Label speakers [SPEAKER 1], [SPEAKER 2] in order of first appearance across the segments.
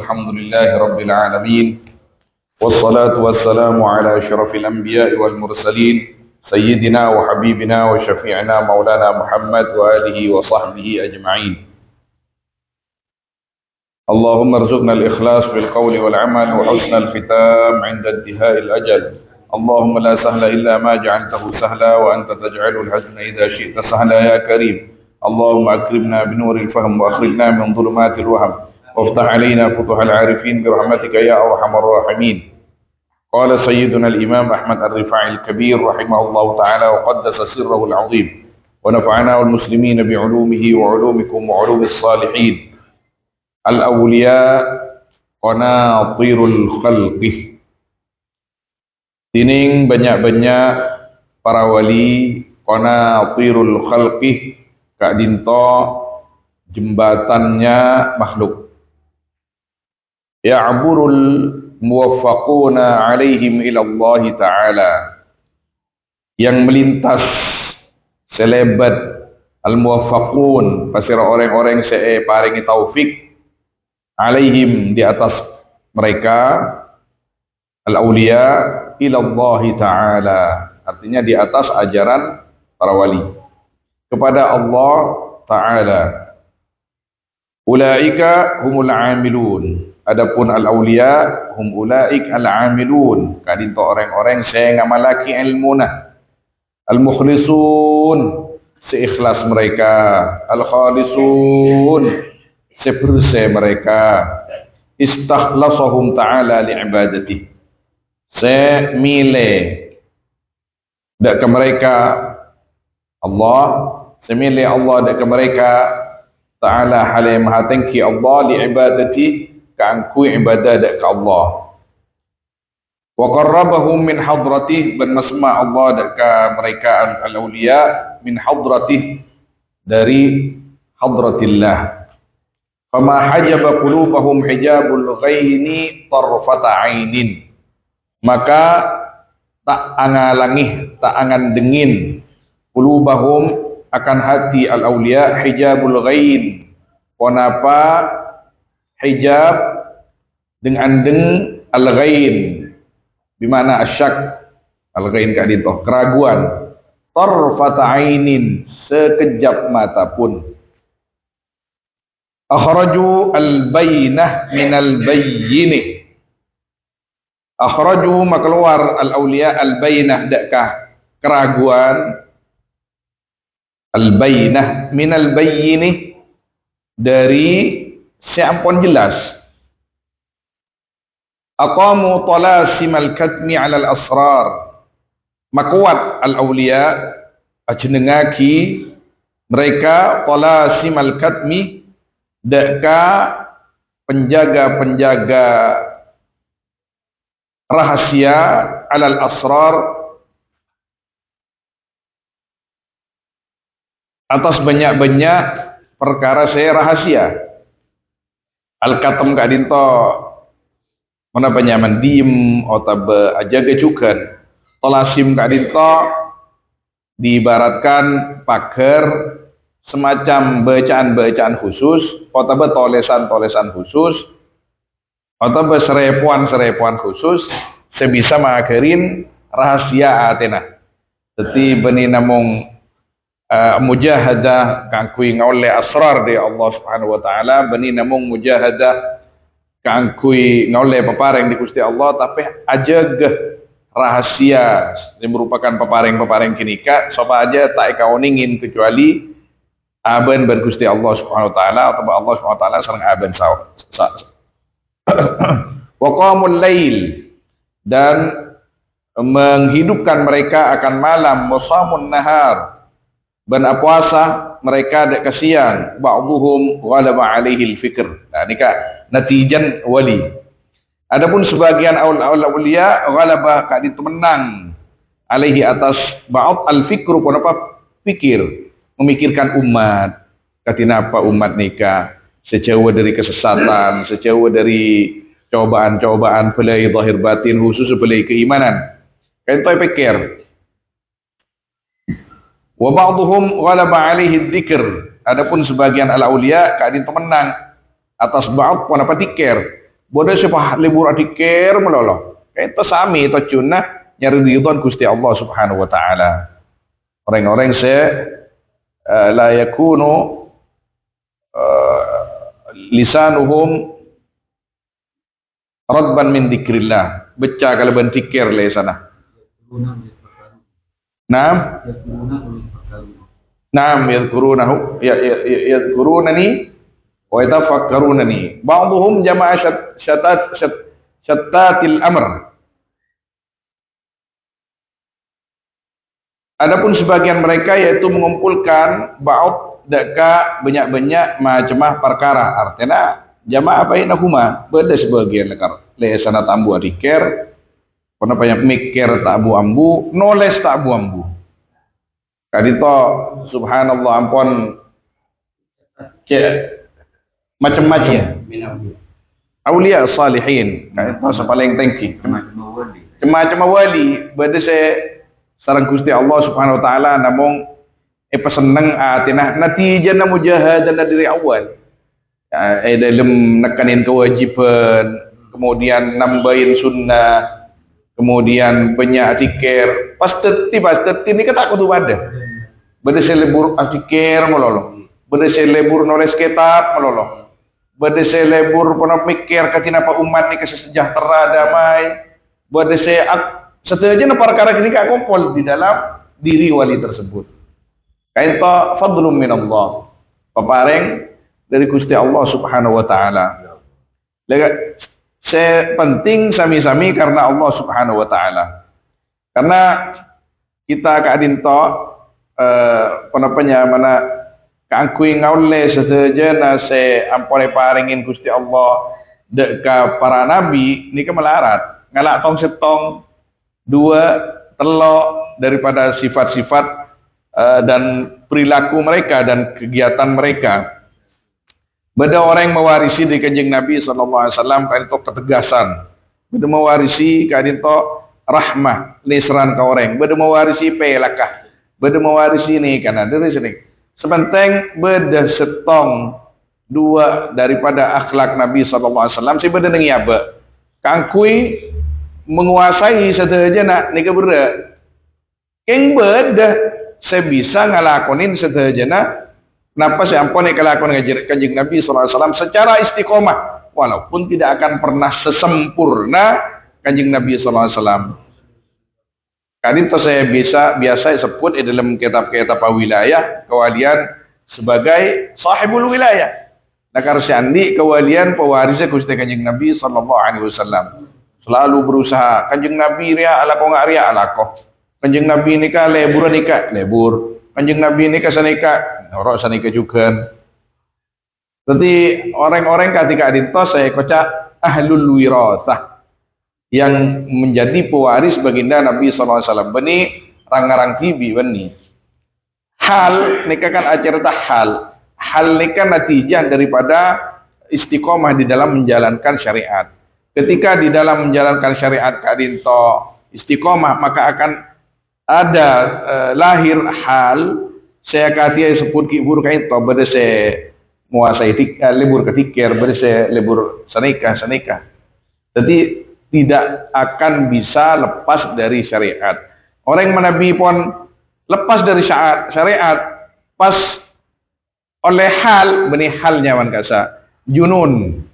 [SPEAKER 1] الحمد لله رب العالمين والصلاة والسلام على أشرف الأنبياء والمرسلين سيدنا وحبيبنا وشفيعنا مولانا محمد وآله وصحبه أجمعين. اللهم ارزقنا الإخلاص في القول والعمل وحسن الختام عند انتهاء الأجل. اللهم لا سهل إلا ما جعلته سهلا وأنت تجعل الحزن إذا شئت سهلا يا كريم. اللهم أكرمنا بنور الفهم وأخرجنا من ظلمات الوهم وافتح علينا فتوح العارفين برحمتك يا أرحم الراحمين. قال سيدنا الإمام أحمد الرفاعي الكبير رحمه الله تعالى وقدس سره العظيم ونفعنا والمسلمين بعلومه وعلومكم وعلوم الصالحين. الأولياء قناطير الخلق. Tining banyak-banyak para wali qanatirul khalqi kak dinto jembatannya makhluk. Ya'burul muwaffaquna alaihim ila Allah Ta'ala, yang melintas selebat al-muwaffaqun pasira orang-orang se paringi taufik alaihim di atas mereka al-awliya ila Allah Ta'ala, artinya di atas ajaran para wali kepada Allah Ta'ala. Ulaika humul amilun, adapun al-awliya hum ulaik al-amilun, kadinto orang-orang saya ngamalaki ilmuna, al-mukhlisun seikhlas mereka, al-khalisun sebersih mereka, istakhlasahum ta'ala li'ibadati, saya milih dak ke mereka Allah, saya milih Allah dak ke mereka ta'ala halai maha tinggi Allah li'ibadati ka'angku ibadah dak ke Allah. Wa qarrabahum min hadratih, dan masma Allah dak ke mereka al-awliya min hadratih, dari hadratillah. Fama hajaba qulubahum hijabul ghaini tarfata ainin, maka tak angalangi, tak angan dengin qulubahum akan hati al-awliya hijabul ghain, konapa hijab dengan deng al-ghain bimana asyak al-ghain kadito keraguan, tarfata ainin sekejap mata pun. Akhraju al-bainah minal bayyini, akhraju makeluar al-awliya al-bainah dakah keraguan, al-bainah minal bayyini dari seampun jelas. Aqamu talasimal katmi alal asrar, makuat al-awliya ajenengaki mereka talasimal katmi deka penjaga-penjaga rahasia alal asrar, atas banyak-banyak perkara saya rahasia. Al-katam kak dinto mana penyaman diem otabe aja gecukan. Tolasim kak dinto diibaratkan pagar semacam bacaan-bacaan khusus, otabe tolesan-tolesan khusus, otabe serepuan-serepuan khusus sebisa mengakhirin rahasia Athena. Jadi beni namung mujahadah kangkui ngoleh asrar di Allah Subhanahu wa taala, beni namung mujahadah kangkui ngoleh pepareng di Gusti Allah, tapi ajegeh rahasia yang merupakan pepareng-pepareng kinika sapa aja tak kauningin kecuali aben ben Gusti Allah Subhanahu wa taala atau Allah Subhanahu wa taala sareng aben wa qamul lail, dan menghidupkan mereka akan malam, wasamun nahar, dan puasa mereka dek ke siang, ba'dhum ghalaba alaihi al-fikr. Nah nikah natijan wali. Adapun sebagian awliya ghalaba ka ditu menang alaihi atas ba'd al-fikru, kenapa pikir, memikirkan umat, katinapa umat nikah sejauh dari kesesatan, sejauh dari cobaan-cobaan pelai zahir batin, khusus pelai keimanan. Kan toy pikir. Wa ba'dhum ghalaba alaihi dzikr, adapun sebagian al-auliya kadin menang atas ba'd kenapa pikir, Bodoh sepah libur adikir meloloh. Kayak sami to cuna nyari ridwan Gusti Allah Subhanahu wa taala. Orang-orang la yakunu lisanuhum radban min dzikrillah. Baca kalau bentikir le sana. Naam. Naam yadhkurunahu yadhkurunani wa yatafakkarunani. Ba'dhum jama'a syattatil amr. Adapun sebagian mereka yaitu mengumpulkan ba'd deka banyak-banyak macam perkara. Artinya jamaah bainahuma beda sebagian lekar. Le sana tambu adikir, pernah banyak mikir tak abu ambu, noles tak abu ambu. Kadito subhanallah ampun macam-macam. Aulia salihin, kadito sa paling tengki. Macam wali, beda sarang Gusti Allah Subhanahu wa taala namung peseneng atinah natijah na mujahadah dari awal. Dalam nekanin kewajiban, kemudian nambahin sunnah, kemudian banyak zikir. Pasti ini kata aku tuh ada. Beda selebur zikir melolo. Beda selebur nulis kitab melolo. Beda selebur pernah mikir katina apa umat ni kesejahtera damai. Beda setuju perkara ini kak kumpul di dalam diri wali tersebut. Kaita fadlum min Allah. Peparing dari Gusti Allah Subhanahu wa taala. Penting sami-sami karena Allah Subhanahu wa taala. Karena kita kadinto penapanya mana kaangkui ngaule sesejeuna se ampone paringin Gusti Allah deka para nabi nika melarat ngalak tong setong dua telok daripada sifat-sifat dan perilaku mereka dan kegiatan mereka. Beda orang yang mewarisi di kanjeng Nabi SAW kan itu ketegasan. Beda mewarisi kan itu rahmah liseran ke orang. Beda mewarisi pelakah. Beda mewarisi ini karena dari sini. Sepenting beda setong dua daripada akhlak Nabi SAW. Si beda nengi apa? Kangkui menguasai saja nak nika berde. Keng beda saya bisa ngalakonin saja nak. Kenapa saya ampun kelakon kanjeng Nabi SAW secara istiqomah, walaupun tidak akan pernah sesempurna kanjeng Nabi SAW. Kadito saya biasa sebut di dalam kitab-kitab wilayah kewalian sebagai sahibul wilayah. Nah karena andi kewalian pewarisnya Gusti kanjeng Nabi SAW. Selalu berusaha kanjeng Nabi ria alako nggak ria alako. Kanjeng Nabi nikah lebur nikah lebur. Kanjeng Nabi nikah sanika norok sanika juga. Jadi orang-orang ketika adinto saya kocak ahlul wirasah yang menjadi pewaris baginda Nabi SAW. Beni rangarang kibi beni. Hal nikah kan acara hal. Hal nikah natijah daripada istiqomah di dalam menjalankan syariat. Ketika di dalam menjalankan syariat kadinto istiqomah maka akan ada lahir hal saya katia sebut kibur kain to beda saya menguasai libur ketikir beda saya libur sanika. Jadi tidak akan bisa lepas dari syariat. Orang yang menabi pun lepas dari syariat pas oleh hal benih hal nyaman kasa junun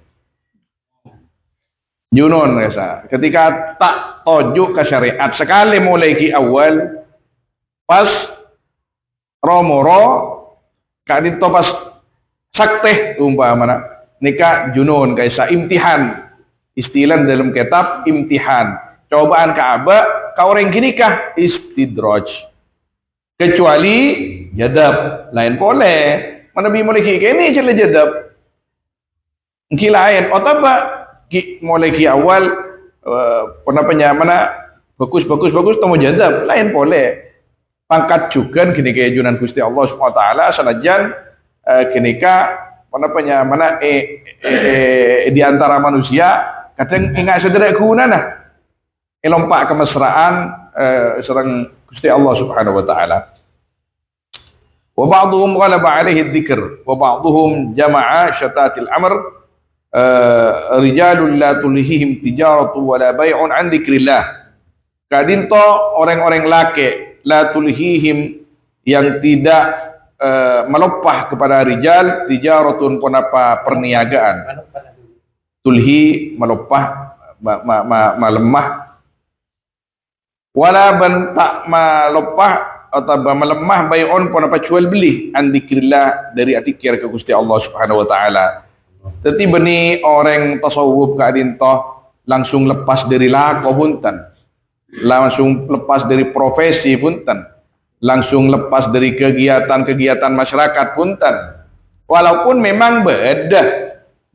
[SPEAKER 1] kasa ketika tak tojuk ke syariat sekali mulai ki awal pas romoro kadito pas sakteh umpamana nikah junun kaisa imtihan istilah dalam kitab imtihan cobaan kaaba kau orang gini kah istidraj kecuali jadab lain boleh mana bi mulai kini cile jadab ki lain otaba ki mulai ki awal penapanya mana bagus temu jadab lain boleh pangkat juga kini ke junan Gusti Allah Subhanahu wa taala sanajan kini ka penapanya mana di antara manusia kadang ingat sederek guna nah lompak kemesraan serang Gusti Allah Subhanahu wa taala. Wa ba'dhum ghalaba 'alaihi dzikr wa ba'dhum jama'a syatatil amr rijalul la tulhihim tijaratu wala bai'un an dzikrillah. Kadinto orang-orang laki la tulhihim yang tidak melepah kepada rijal tijaratun pun apa perniagaan. Tulhi melepah melemah wala ban tak melepah atau melemah bai'un pun apa jual beli an dzikrillah dari atikir ke Gusti Allah Subhanahu wa taala. Tetapi beni orang tasawuf kadin toh langsung lepas dari lako punten, langsung lepas dari profesi punten, langsung lepas dari kegiatan-kegiatan masyarakat punten. Walaupun memang beda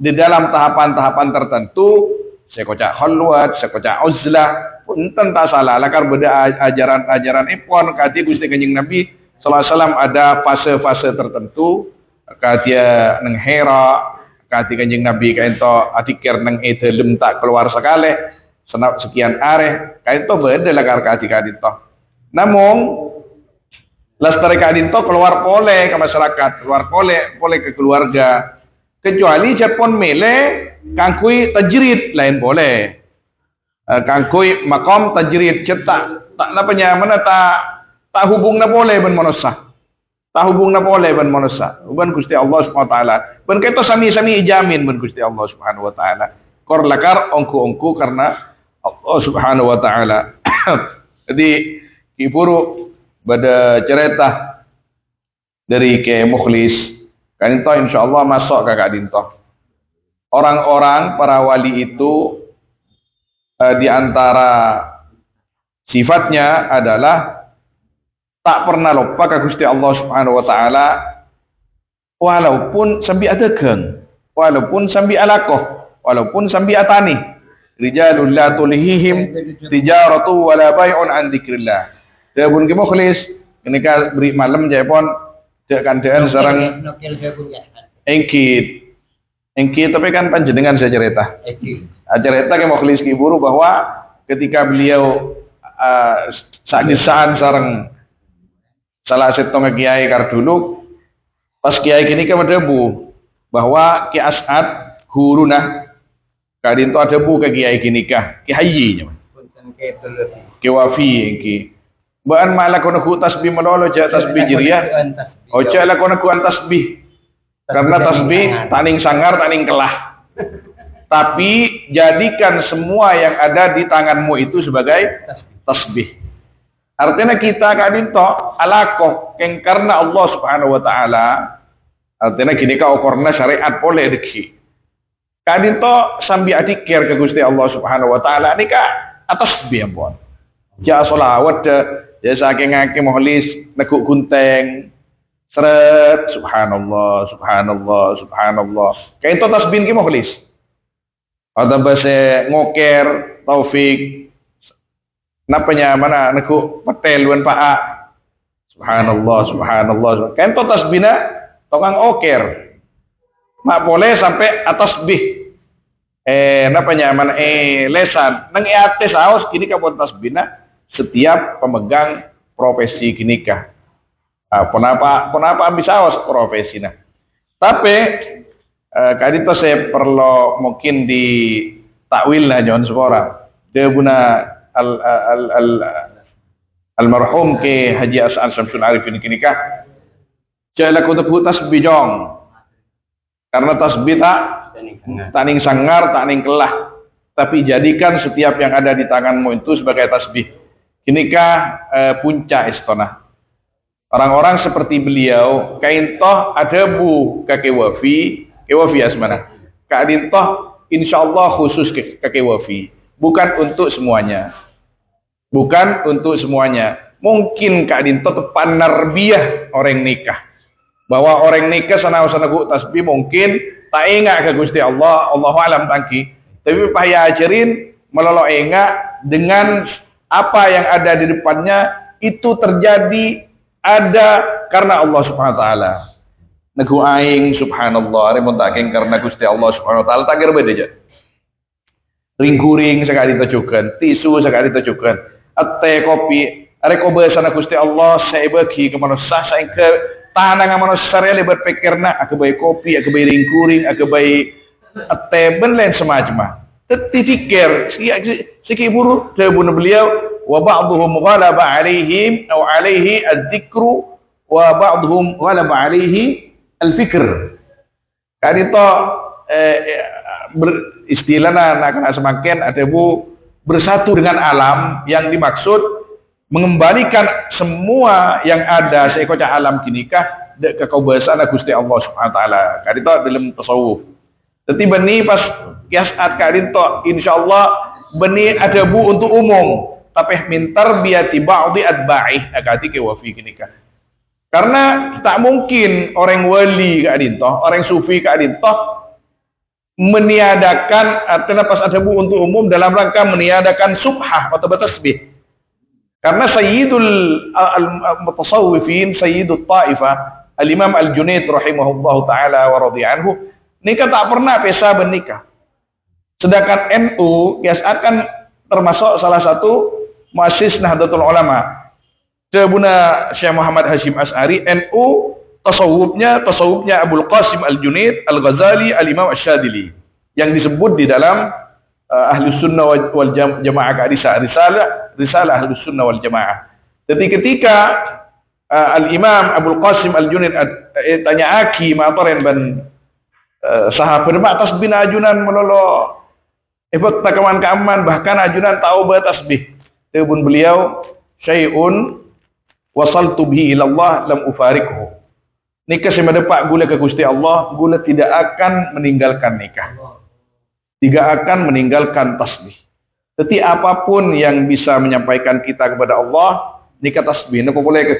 [SPEAKER 1] di dalam tahapan-tahapan tertentu, saya kocak khalwat, saya kocak uzlah, punten tak salah. Lakar beda ajaran-ajaran ipon kati Gusti Kanjeng Nabi sallallahu alaihi wasallam ada fase-fase tertentu, katia neng hera kati Kanjeng Nabi kaento atikir nang edelem tak keluar sekali senap sekian are kaento beda lakar kati kadito. Namun lestari kadito keluar pole ke masyarakat, keluar pole ke keluarga. Kecuali Jepun mele kangkui tajrid lain boleh. Kangkui makom tajrid cetak tak napanya mana tak hubung na boleh ben manusia. Tahubung na boleh ban manusia. Ban Gusti Allah Subhanahu wa taala. Ban keto sami-sami ijamin ban Gusti Allah Subhanahu wa taala. Kor lakar ongku-ongku karena Allah Subhanahu wa taala. Jadi kipuru pada cerita dari ke Mukhlis. Kan itu insyaallah masuk kakak dinto. Orang-orang para wali itu di antara sifatnya adalah tak pernah lupa ke Gusti Allah Subhanahu wa taala walaupun sambil adegang, walaupun sambil alakoh, walaupun sambil atani. Rijalul la tulhihim tijaratu wala bai'un an dzikrillah. Dia pun ke Mukhlis ketika beri malam japon cek kandean sareng engkit tapi kan panjenengan saya cerita. Cerita ke Mukhlis ki buru bahwa ketika beliau saat sareng salah satu kiai kar dulu pas kiai kini kan debu bahwa Ki As'ad guruna kadin to debu ke kiai kini kah Ki Hayyi Ki Wafi ki baan malah kono ku tasbih melolo ja tasbih jiriah oce la kono ku tasbih karena tasbih taning sangar taning kelah tapi jadikan semua yang ada di tanganmu itu sebagai tasbih. Artinya kita kadinto alakoh keng karena Allah Subhanahu wa taala. Artinya gini ka okorna syariat boleh deki. Kadinto sambil adikir ke Gusti Allah Subhanahu wa taala nika atas biambon. Ja sholawat ya saking ngake Mukhlis neguk gunteng. Seret subhanallah subhanallah subhanallah. Kayak itu tasbih ki Mukhlis. Ada bahasa ngoker taufik napanya mana neku peteluan Pak subhanallah subhanallah kan to tasbihna tokang oker mak boleh sampai atas bih napanya mana lesan nang ate saos kini kapon tasbihna setiap pemegang profesi kini kah kenapa ambil saos profesinya tapi kadito saya perlu mungkin di takwil lah jangan seorang dia guna almarhum ke Haji As'ad Syamsul Arifin kini kah jala ko tebu tasbih jong karena tasbih taning sangar taning kelah tapi jadikan setiap yang ada di tanganmu itu sebagai tasbih kini kah puncak istana orang-orang seperti beliau kaintoh ada bu kakek wafi asmana kadintoh insyaallah khusus kakek wafi bukan untuk semuanya. Bukan untuk semuanya. Mungkin Kak Dinto tepan narbiah orang nikah. Bahwa orang nikah sana-sana tasbih mungkin tak ingat ke Gusti Allah, Allahu alam tangki. Tapi payah ajarin melolo ingat dengan apa yang ada di depannya itu terjadi ada karena Allah Subhanahu wa taala. Nagu aing subhanallah, remun tak karena Gusti Allah Subhanahu wa taala tak kira beda aja. Ring-kuring sekali tujukan, tisu sekali tujukan, ate kopi, areko sana Gusti Allah saya bagi ke manusia saya ke tanang manusia saya berpikirna aku bayi kopi, aku bayi ring-kuring, aku bayi at-teben lain semacam. Terfikir sikit buruk terbun beliau wa ba'dhum ghalaba alaihim atau alaihi az-zikru wa ba'dhum ghalaba alaihi al-fikr. Kan itu istilahnya nak semakin ada bersatu dengan alam yang dimaksud mengembalikan semua yang ada seekor alam kinikah ke kebesaran Gusti Allah Subhanahu wa taala. Kan itu dalam tasawuf. Jadi beni pas kiasat kadin to insyaallah beni ada untuk umum tapi min tarbiyati ba'di atba'i akati ke wafi kinikah. Karena tak mungkin orang wali kadin to, orang sufi kadin to meniadakan artinya pas ada untuk umum dalam rangka meniadakan subhah atau tasbih. Karena sayyidul al-mutasawwifin sayyidut taifah al-imam al-Junaid rahimahullahu taala wa radhiya anhu nikah tak pernah pesa bernikah. Sedangkan NU kiasat kan termasuk salah satu muassis Nahdlatul Ulama. Debuna Syekh Muhammad Hashim Asy'ari NU tasawufnya Abul Qasim Al-Junaid Al-Ghazali Al-Imam Asy-Syadzili yang disebut di dalam Ahlus Sunnah wal Jamaah risalah Ahlus Sunnah wal Jamaah. Jadi ketika Al-Imam Abul Qasim Al-Junaid tanya aki matoren ban sahabat mak tasbih ajunan melolo efek takaman keaman bahkan ajunan tahu bertasbih tebun beliau syai'un wasaltu bihi ilallah lam ufarikhu nikah semedepak gula ke Gusti Allah gula tidak akan meninggalkan nikah tidak akan meninggalkan tasbih. Jadi apapun yang bisa menyampaikan kita kepada Allah nikah tasbih napa boleh ke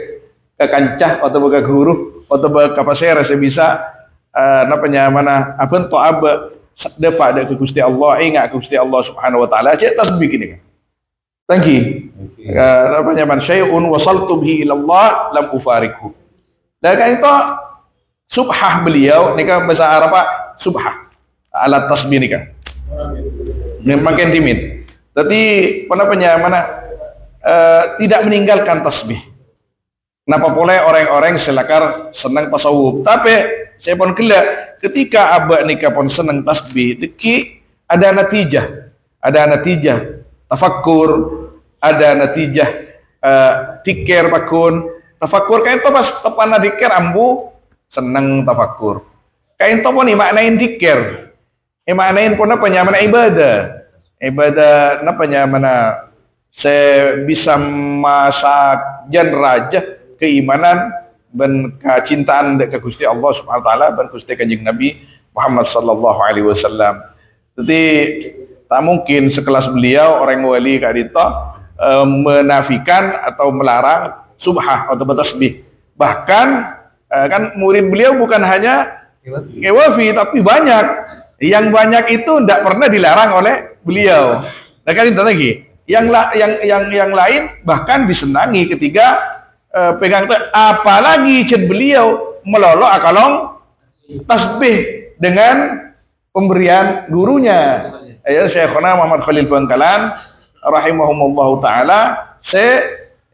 [SPEAKER 1] kancah atau ke guru atau ke pasir saya bisa napanya mana apa to aba dapat ke Gusti Allah ingat ke Gusti Allah Subhanahu wa taala cek tasbih ini kan tangki napanya man syai'un wasaltu bihi ila Allah lam ufarikhu dan kan itu subhah beliau nikah bahasa Arab subhah alat tasbih nikah makin timid jadi penapanya mana tidak meninggalkan tasbih. Kenapa boleh orang-orang selakar senang tasawuf tapi saya pun kelak ketika abah nikah pun senang tasbih, teki ada natijah tafakkur, ada natijah tikir pakun, tafakkur kain to pas tepana dikir ambu senang tafakkur. Kain to pun maknain dikir, maknain pun apa nyamana ibadah apa nyamana saya bisa masak jan raja keimanan dan kecintaan ke Gusti Allah Subhanahu wa taala dan Gusti Kanjeng Nabi Muhammad sallallahu alaihi wasallam. Jadi tak mungkin sekelas beliau orang wali kadito menafikan atau melarang subhah atau bertasbih. Bahkan kan murid beliau bukan hanya Wafi tapi banyak. Yang banyak itu tidak pernah dilarang oleh beliau. Nah kan itu lagi. Yang lain bahkan disenangi ketika pegang apalagi ced beliau melolok akalong tasbih dengan pemberian gurunya ya Syekhuna Muhammad Khalil Bangkalan rahimahumullah taala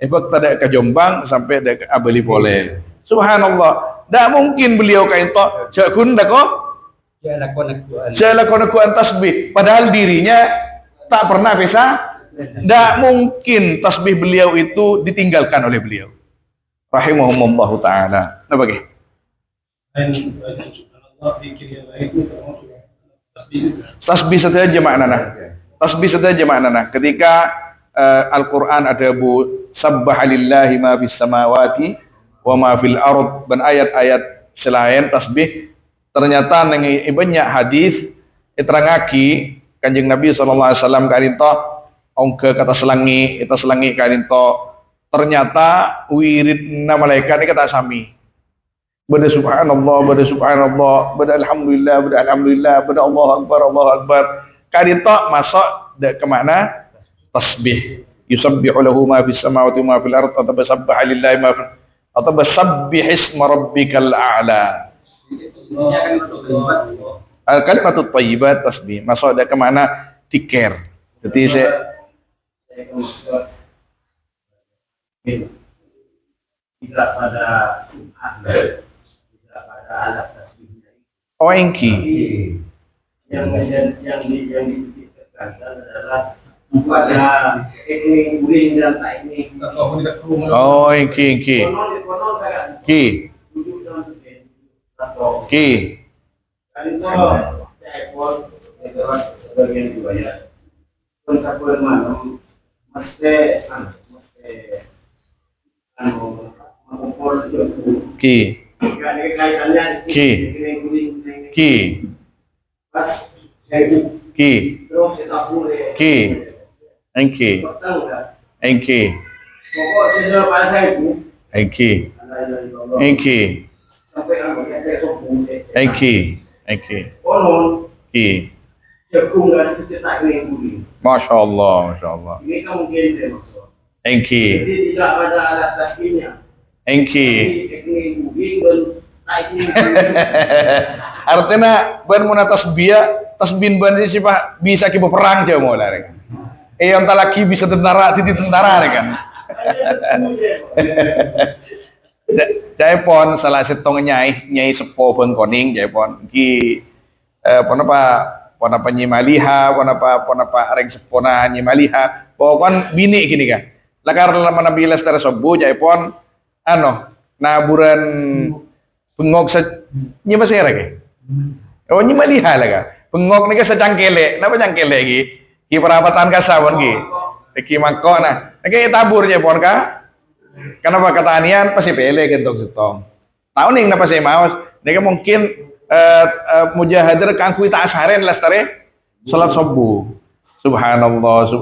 [SPEAKER 1] tada ke Jombang sampai ke Abeli Pole subhanallah tidak mungkin beliau kain to cekun dako lakon tasbih padahal dirinya tak pernah bisa tidak mungkin tasbih beliau itu ditinggalkan oleh beliau rahimahumullah ta'ala. Nah bagi? Tasbih saja maknana. Tasbih saja maknana. Ketika Al-Quran ada sabbaha lillahi ma fis samawati wa ma fil ard dan ayat-ayat selain tasbih ternyata nengi banyak hadis iterangaki Kanjeng Nabi sallallahu alaihi wasallam karinto ongke kata selangi karinto ternyata wiridna malaikat ini kata sami. Bada subhanallah, bada alhamdulillah, bada Allahu akbar. Kadito masuk ke mana? Tasbih. Yusabbihu lahu ma fis samawati wa ma fil ardh atau sabbaha lillahi ma fil atau sabbih isma rabbikal a'la. Kalimatut thayyibat tasbih. Masuk ke mana? Tikir. Jadi saya tidak pada alat tasbih. Oh engki.
[SPEAKER 2] yang ditekankan adalah pada teknik guling dan teknik.
[SPEAKER 1] Oh, iki. Ki.
[SPEAKER 2] Kali itu saya ekor bagian dua ya. Kontak bermalam mesti mengumpul itu.
[SPEAKER 1] Ki.
[SPEAKER 2] Kaitannya teknik guling.
[SPEAKER 1] Ki.
[SPEAKER 2] Pas saya
[SPEAKER 1] Ki.
[SPEAKER 2] terus kita boleh.
[SPEAKER 1] Ki. Enki.
[SPEAKER 2] Pokok sesuatu bahasa itu.
[SPEAKER 1] Enki.
[SPEAKER 2] Sampai anggota saya sombong.
[SPEAKER 1] Enki.
[SPEAKER 2] Konon
[SPEAKER 1] Ki.
[SPEAKER 2] cekung dan cetak ini.
[SPEAKER 1] Masya Allah.
[SPEAKER 2] Ini kan mungkin saya maksud.
[SPEAKER 1] Enki.
[SPEAKER 2] Jadi tidak ada alat tasbihnya.
[SPEAKER 1] Enki.
[SPEAKER 2] Teknik guling dan teknik.
[SPEAKER 1] Artinya ban mun tasbih ban si Pak bisa kibo perang aja mau lah kan. Yang tak lagi bisa tentara kan. Jaipon salah setong nyai sepo bengkoning jaipon ki ponapa nyimaliha ponapa areng sepona nyimaliha pokon bini gini kan. Lakar mana bila secara sobu jaipon naburan pengok nyima sere ke. Oh nyimaliha lah kan. Pengok ni sa cangkele, napa cangkele lagi? Ki perapatan kasawon ki. Ki mangko nah. Ki tabur je pon ka. Kenapa ketanian pasti pele gentong-gentong. Tahu ning napa saya maos? Nek mungkin mujahadir kangku ta asaren lestare salat subuh. Subhanallah.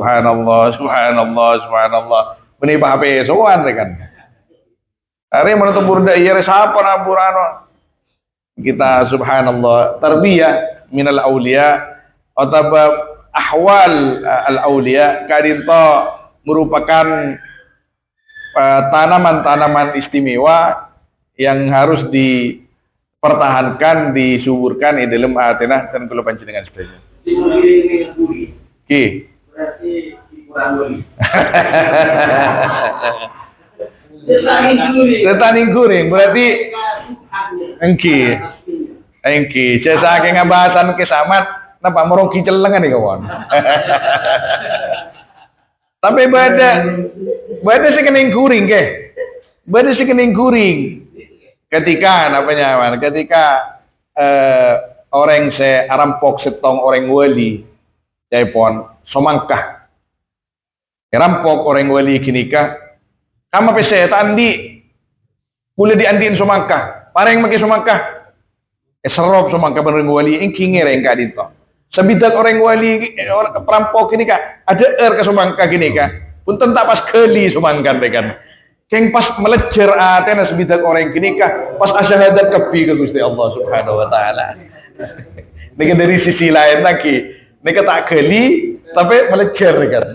[SPEAKER 1] Meni HP sowan kan. Are menutup burda iya sapa na burano. Kita subhanallah tarbiyah minal aulia atau ahwal al aulia kadinto merupakan tanaman-tanaman istimewa yang harus dipertahankan, disuburkan di dalam atenah dan kalau panjenengan spesial. Ki.
[SPEAKER 2] Berarti kurang beli.
[SPEAKER 1] Setaning guring berarti engki. Saya saking ngabasan kesamat napa meroki celengan nih kawan. Tapi bada sih kening guring ke. Bada sih kening guring. Ketika orang se arampok setong orang wali jaipon somangkah. Rampok orang wali kinikah kama pese tandi boleh diandiin somangkah. Pareng make somangkah. Serop somangkah orang wali engki ngereng ka dito. Sebidak orang wali perampok ini kak ada ke somangkah gini kak. Punten tak pas keli somangkah kan. Keng pas melejer atena sebidak orang gini kak pas asyahadat kebi ke Gusti Allah Subhanahu wa taala. Nek dari sisi lain lagi, nek tak keli tapi melejer kan.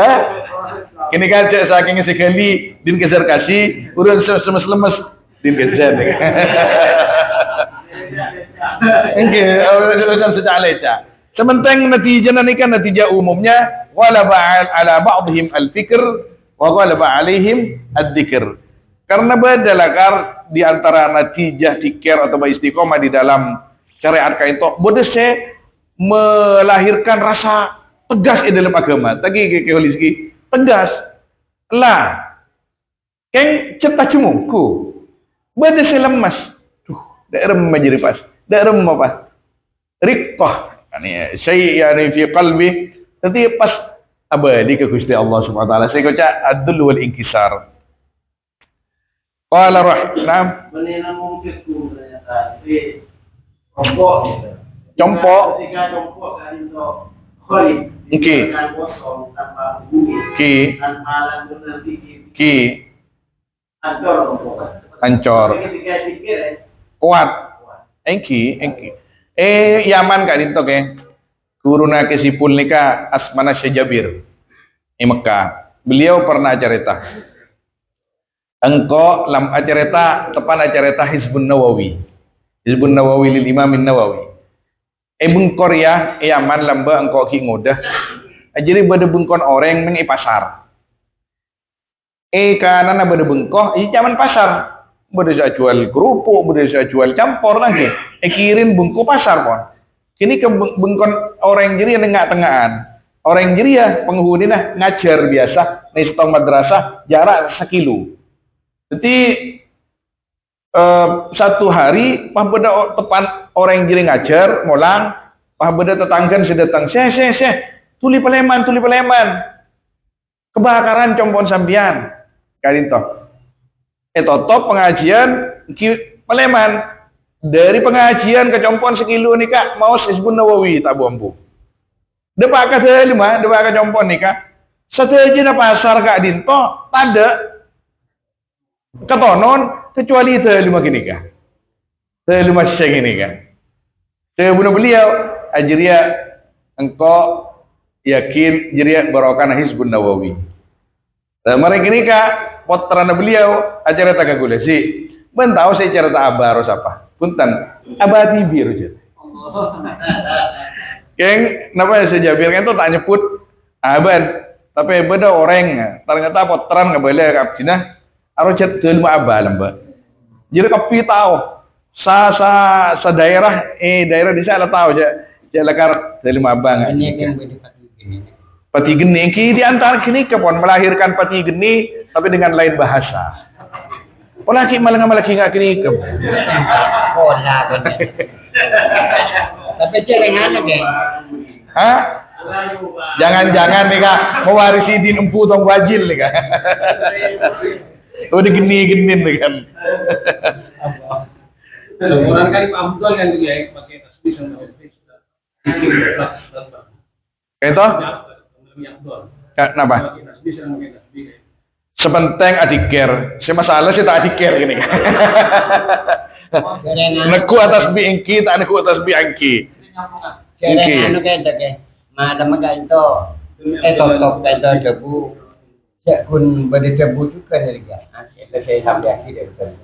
[SPEAKER 1] Hah? Kini kan cek saking sekali din keser kasih urun semes-lemes din keser. Oke, urusan sejak leca. Sementang natijah umumnya walaba ala ba'dihim al-fikr wa walaba alaihim ad-dzikr. Karena badalakar di antara natijah zikir atau istiqomah di dalam syariat kaito bodese melahirkan rasa tegas di dalam agama. Tadi ke tegas lah keng cetak cemungku badese lemas. Duh, daerah majiri pas. Daerah apa? Riqqah. Yani syai' yani fi qalbi. Nanti pas abadi ke Gusti Allah Subhanahu wa taala. Saya kata adul wal inkisar. Qala rahman.
[SPEAKER 2] Menena mungkin tu ternyata di compok gitu.
[SPEAKER 1] Compok.
[SPEAKER 2] Ketika compok kan itu kholi.
[SPEAKER 1] Oke.
[SPEAKER 2] Kan kosong tanpa bumi.
[SPEAKER 1] Ki.
[SPEAKER 2] Tanpa alat nanti
[SPEAKER 1] Ki.
[SPEAKER 2] Ancor compok.
[SPEAKER 1] Ancor.
[SPEAKER 2] Ketika pikir
[SPEAKER 1] Kuat. Engki. Yaman kak dinto ke. Guruna kesipul nika Asmana Syajabir. Mekah. Beliau pernah cerita. Engkau lam acareta tepan acareta Hizbun Nawawi. Hizbun Nawawi lil Imam Nawawi. Bengkor ya Yaman lamba engkau ki ngodah. Jadi bade bengkon orang nang pasar. Kana na bade bengkoh i zaman pasar. Bisa jual kerupuk, bisa jual campur lagi. Kirim bungku pasar pon. Kini ke bengkon orang jiri tengah-tengahan. Orang jiri ya penghuni nah ngajar biasa, nih setong madrasah jarak 1 kilo. Jadi satu hari pah beda tepan orang jiri ngajar, molang, pah beda tetanggan sedatang, tuli peleman. Kebakaran compon sampian. Kali toh. Top pengajian peleman. Dari pengajian ke compon 1 kilo nih Kak, mau Hizbun Nawawi tak bombu. Depak ke selima, depak ke compon nih Kak. Setelah pasar Kak Dinto, tanda ketonon kecuali selima gini Kak. Selima syekh ini Kak. Sebuah beliau, ajiria engkau yakin jiria barokan Hizbun Nawawi. Mereka ini Kak, potran beliau acara tak gulesi. Tahu saya cerita abah harus apa? Punten, abah TV aja. Keng, kenapa saya Jabir kan tuh tak nyebut abah, tapi beda orang. Ternyata potran nggak boleh kapcina. Harus chat dulu abah lembah. Jadi kopi tahu, sa daerah daerah di sana tahu aja. Jalakar dari abah nggak. Pati geni, di antara kini kepon melahirkan pati geni, tapi dengan lain bahasa. Laki malah laki nggak kini ke.
[SPEAKER 3] Pola tapi cerengan lagi.
[SPEAKER 1] Hah? Jangan nih Kak, mewarisi din empu tong wajil nih Kak. Udah geni nih kan.
[SPEAKER 2] Orang kali Pak Abdul yang dia pakai tasbih sama
[SPEAKER 1] Kayak itu? Kenapa? Sepenting adiker. Si masalah sih tak adiker gini kan. Neku atas bi engki, tak neku atas bi angki.
[SPEAKER 3] Cerengan kayak dek. Madam agak itu. Top kayak debu. Cek pun bade debu juga dari dia. Saya sampai akhir dari.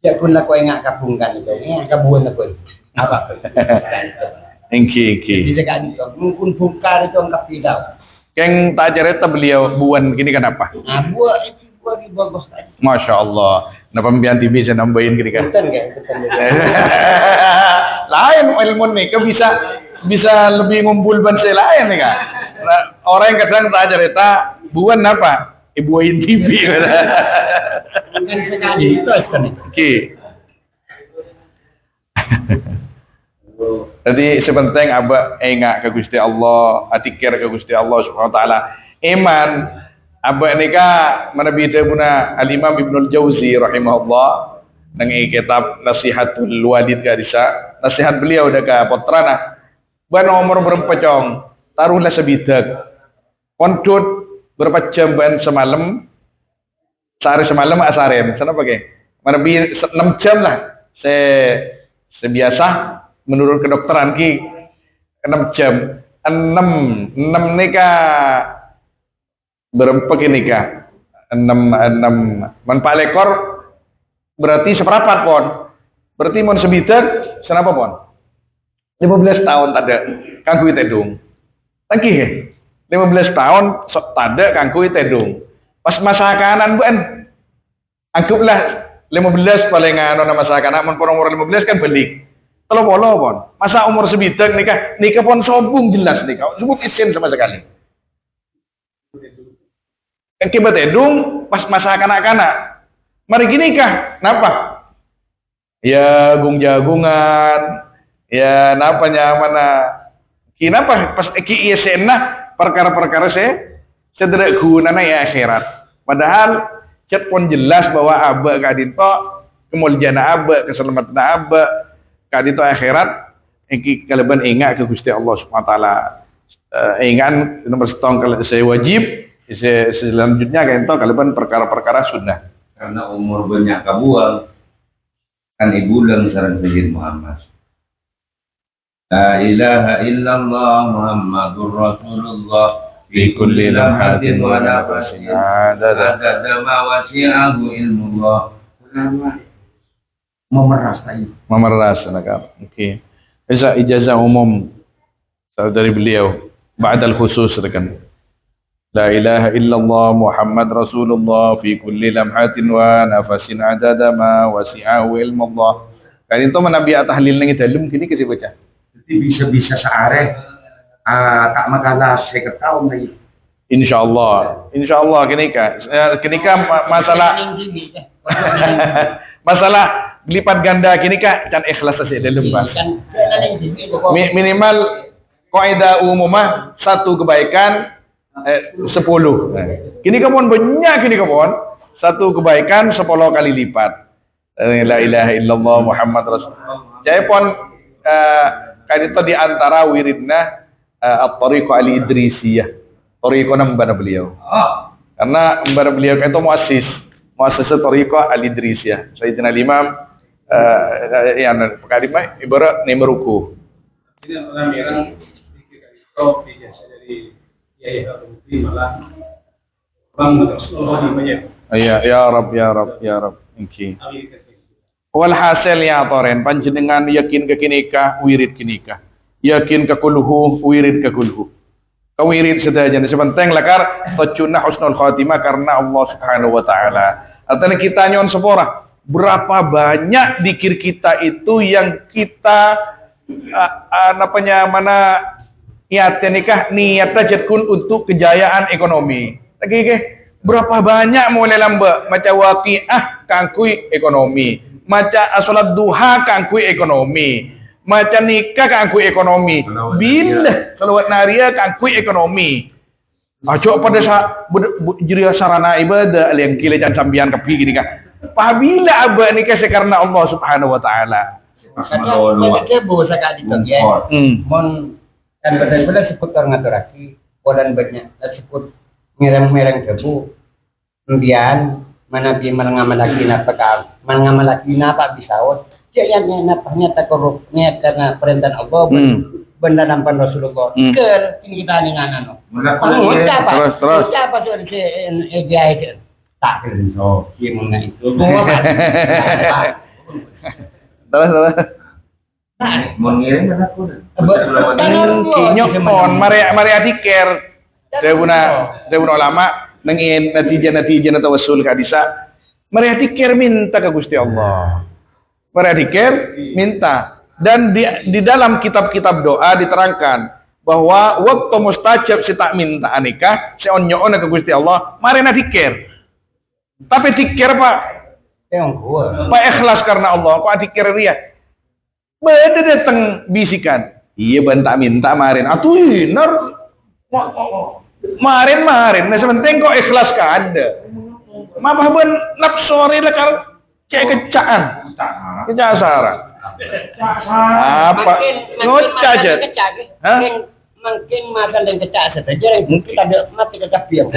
[SPEAKER 3] Cek pun aku ingat kabungkan itu. Ini kabungan aku. Apa?
[SPEAKER 1] Engki.
[SPEAKER 3] Jadi kan itu. Mungkin bukan itu angkat tidak.
[SPEAKER 1] Keng tak cerita beliau buan gini kenapa?
[SPEAKER 3] Nah, buah di bagus tadi.
[SPEAKER 1] Masya Allah. Kenapa pembian TV saya nambahin gini kan?
[SPEAKER 3] Betul.
[SPEAKER 1] Lain ilmu nih, ke bisa lebih ngumpul banse lain nih kan? Nah, orang yang kadang tak cerita buan apa? Ibuin TV.
[SPEAKER 3] Kan sekali itu kan.
[SPEAKER 1] Oke. Jadi sepenting abah ingat ke Gusti Allah, atikir ke Gusti Allah Subhanahu wa taala. Iman abah nika menabi debuna Al-Imam Ibnul Jauzi rahimahullah nang kitab Nasihatul Walid gadisa. Nasihat beliau dekat putrana. Ban umur berpecong, taruhlah sebidak. Kontut berapa jam ban semalam. Sehari semalam asarem. Sana pakai. Menabi 6 jam lah. Sebiasa menurut kedokteran ki 6 jam 6 nikah berapa ki nikah 6 manfaat lekor berarti seperempat pon berarti mau sebidak senapa pon 15 tahun tada kangkui tedung lagi 15 tahun tada kangkui tedung pas masa kanan bukan anggaplah 15 paling anu masa kanan mun umur 15 kan balik. Kalau polo pon, masa umur sebidak nikah pon sombong jelas nikah, sebut isin sama sekali. Akibat edung pas masa kanak-kanak, mari gini kah? Kenapa? Ya jagungan, ya napa mana? Kenapa pas ki isena perkara-perkara sederek gunana ya akhirat. Padahal cet pun jelas bahwa abah kadinto kemuliaan abah, keselamatan abah. Kali itu akhirat iki kaleban ingat ke Gusti Allah Subhanahu wa taala. Ingat nomor setong kalau saya wajib selanjutnya kan itu kaleban perkara-perkara sunnah.
[SPEAKER 4] Karena umur banyak kabuang kan ibu lang saran Sayyid Muhammad. La ilaha illallah Muhammadur Rasulullah fi kulli lamhatin wa nafasin adada ma wasi'ahu ilmullah.
[SPEAKER 1] Memeras nakam. Oke. Bisa ijazah umum dari beliau ba'dal khusus rekan. لا إله إلا الله محمد رسول الله في كل لمحة ونفس عدد ما وسعه علم الله. Kan itu menabi tahlil nang dalem kini kasi baca.
[SPEAKER 5] Jadi bisa-bisa seareh tak makalah saya ketahui nih.
[SPEAKER 1] Insyaallah kini masalah masalah lipat ganda kini can ikhlas saja dalem Pak. Minimal kaidah umumah satu kebaikan 10. Kini kapan banyak kini kapan satu kebaikan 10 kali lipat. La ilaha illallah Muhammad Rasulullah. Jadi pun kan itu di antara wiridna at-tariqah al-idrisiyah. Tariqah nambah beliau. Karena nambah beliau itu muassis tariqah al-idrisiyah. Sayyidina Imam yang perkara ibarat nemeruku.
[SPEAKER 6] Ini orang yang pikir biasa dari malah orang Rasulullah banyak.
[SPEAKER 1] Iya, ya Rab. Oke. Walhasil ya toren panjenengan yakin ke kinika wirid kinika. Yakin ke kulhu wirid ke kulhu. Kawirid sedaja sepenting lakar tocuna husnul khatimah karena Allah Subhanahu wa taala. Artinya kita nyon sepora. Berapa banyak dikir kita itu yang kita niatnya nikah niatnya jadkun untuk kejayaan ekonomi. Lagi berapa banyak mulai lamba maca waqiah kangkui ekonomi, maca salat duha kangkui ekonomi, maca nikah kangkui ekonomi, bila salawat naria kangkui ekonomi. Ajo pada jiri sarana ibadah yang kile can sambian kepi gini kan. Apabila abah nikah karena Allah Subhanahu wa taala.
[SPEAKER 3] Jadi boleh sekali tu mon dan benar-benar sebut orang ngaturaki, dan banyak sebut mereng-mereng debu. Kemudian mana bi mengamalaki napa bisawat. Jayanya napanya tak korup niat karena perintah Allah benda nampan Rasulullah. Ker ini kita ni ngano. Terus. Siapa tu dia itu? Tak kenal. Dia mengenai itu.
[SPEAKER 1] Terus.
[SPEAKER 5] Mengirim kan aku.
[SPEAKER 1] Nyokon mari adiker Deuna ulama nengin natijah tawassul kadisa mari adiker minta ke Gusti Allah. Mari adiker minta dan di dalam kitab-kitab doa diterangkan bahwa waktu mustajab si tak minta nikah si onyo ke Gusti Allah mari adiker. Tapi tikir Pak ikhlas karena Allah kok adiker dia. Beda datang bisikan. Iya bentak minta marin. Atuh nar. Marin. Nah sementing kok ikhlas ka ada. Mabah ben nafsori lah kal cek kecaan. Kecasaran. Apa? Ngocah aja.
[SPEAKER 3] Mungkin makan dan kecak saja. Jadi mungkin ada mati kecap dia.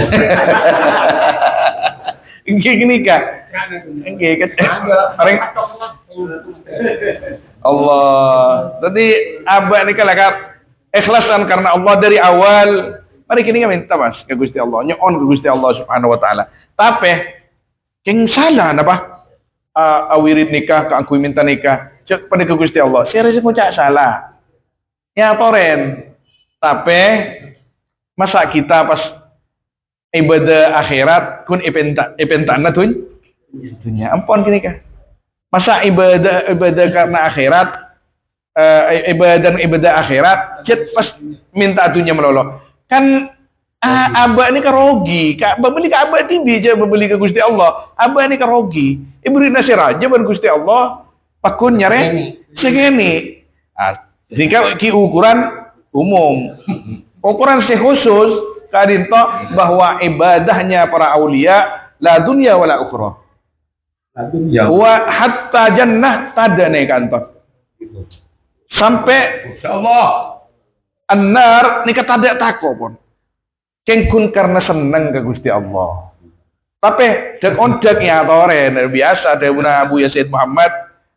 [SPEAKER 1] Gini kak. Gini kecak. Allah. Jadi abah ini kalau ikhlasan karena Allah dari awal. Mari kini minta mas ke Gusti Allah, nyon ke Gusti Allah Subhanahu wa taala. Tapi keng salah napa? Awirid nikah ke aku minta nikah. Cek pada ke Gusti Allah. Saya rasa ngucap salah. Ya toren. Tapi masa kita pas ibadah akhirat kun ipentana tuh dunia ampun kini kah? Masa ibadah karena akhirat ibadah akhirat cet pas minta dunia melolo kan abah ini karogi kak beli ke abah tibi aja beli ke Gusti Allah abah ini karogi ibri nasir aja ban Gusti Allah pakun nyare segini jika ki ukuran umum ukuran khusus kadinto bahwa ibadahnya para aulia la dunia wala ukhra wa hatta jannah tadane kantor sampai insyaallah annar nika tadak tako pun kengkun karena seneng ke Gusti Allah tapi dek ondek ya tore biasa deuna Abu Yazid Muhammad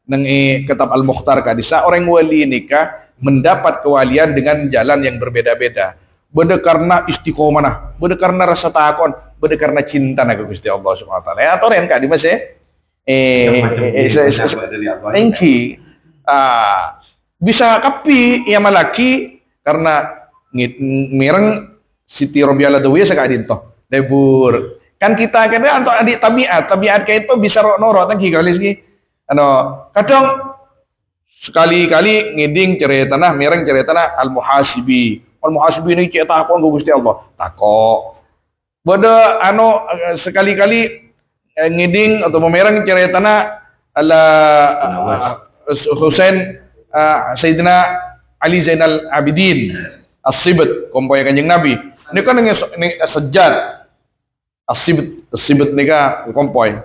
[SPEAKER 1] nang kitab Al-Mukhtar kadisa orang wali nikah mendapat kewalian dengan jalan yang berbeda-beda beda karena istiqomah beda karena rasa takon beda karena cinta ke Gusti Allah Subhanahu wa taala ya tore kan di mas engki bisa kapi ya malaki karena mireng Siti Robiala Dawiyah sekadin toh. Lebur. Kan kita kena untuk adik tabiat kayak itu bisa norot lagi kali sih. Kadang sekali-kali ngiding cerita nah mereng cerita nah al-muhasibi ini cerita apa Gusti Allah takok bodo sekali-kali ngiding atau memereng cerita nah ala Husain Sayyidina Ali Zainal Abidin as-sibt kompoy kanjeng Nabi ini kan ini sejad as-sibt nika kompoy